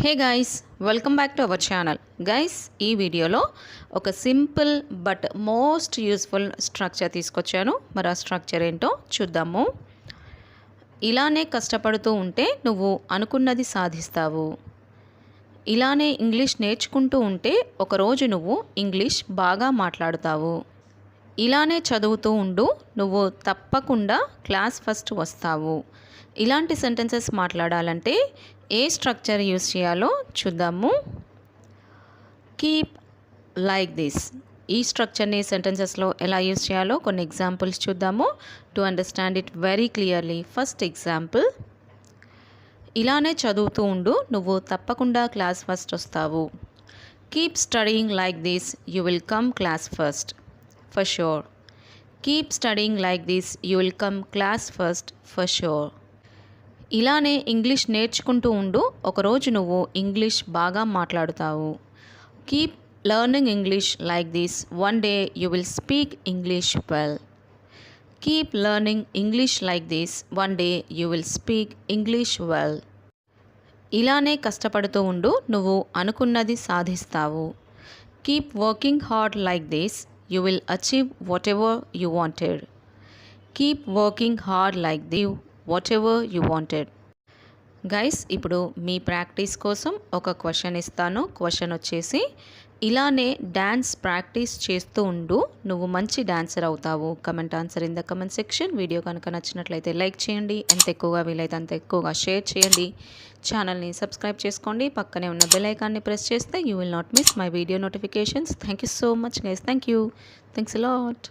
Hey guys, welcome back to our channel. Guys, ఈ వీడియోలో ఒక simple but most useful structure తీసుకొచ్చాను. మరి ఆ స్ట్రక్చర్ ఏంటో చూద్దాము. ఇలానే కష్టపడుతూ ఉంటే నువ్వు అనుకున్నది సాధిస్తావు. ఇలానే ఇంగ్లీష్ నేర్చుకుంటూ ఉంటే ఒకరోజు నువ్వు ఇంగ్లీష్ బాగా మాట్లాడుతావు. ఇలానే చదువుతూ ఉండు, నువ్వు తప్పకుండా క్లాస్ ఫస్ట్ వస్తావు. ఇలాంటి సెంటెన్సెస్ మాట్లాడాలంటే ఏ స్ట్రక్చర్ యూస్ చేయాలో చూద్దాము. Keep like this. ఈ స్ట్రక్చర్ని సెంటెన్సెస్లో ఎలా యూస్ చేయాలో కొన్ని ఎగ్జాంపుల్స్ చూద్దాము to understand it very clearly. First example, ఇలానే చదువుతూ ఉండు, నువ్వు తప్పకుండా క్లాస్ ఫస్ట్ వస్తావు. Keep studying like this, you will come class first for sure. Keep studying like this, you will come class first for sure. ఇలానే English నేర్చుకుంటూ ఉండు, ఒకరోజు నువ్వు ఇంగ్లీష్ బాగా మాట్లాడుతావు. Keep learning English like this, one day you will speak English well. Keep learning English like this, one day you will speak English well. ఇలానే కష్టపడుతూ ఉండు, నువ్వు అనుకున్నది సాధిస్తావు. Keep working hard like this, you will achieve whatever you wanted. Keep working hard like this, whatever you wanted. Guys, ఇప్పుడు మీ practice కోసం ఒక question ఇస్తాను. క్వశ్చన్ వచ్చేసి, ఇలానే డ్యాన్స్ ప్రాక్టీస్ చేస్తూ ఉండు, నువ్వు మంచి డాన్సర్ అవుతావు. Comment answer in the comment section. Video కనుక నచ్చినట్లయితే లైక్ చేయండి, ఎంత ఎక్కువగా వీలైతే అంత ఎక్కువగా షేర్ చేయండి. ఛానల్ని సబ్స్క్రైబ్ చేసుకోండి, పక్కనే ఉన్న బెల్ ఐకాన్ని ప్రెస్ చేస్తే you will not miss my video notifications. Thank you so much guys. Thank you. Thanks a lot.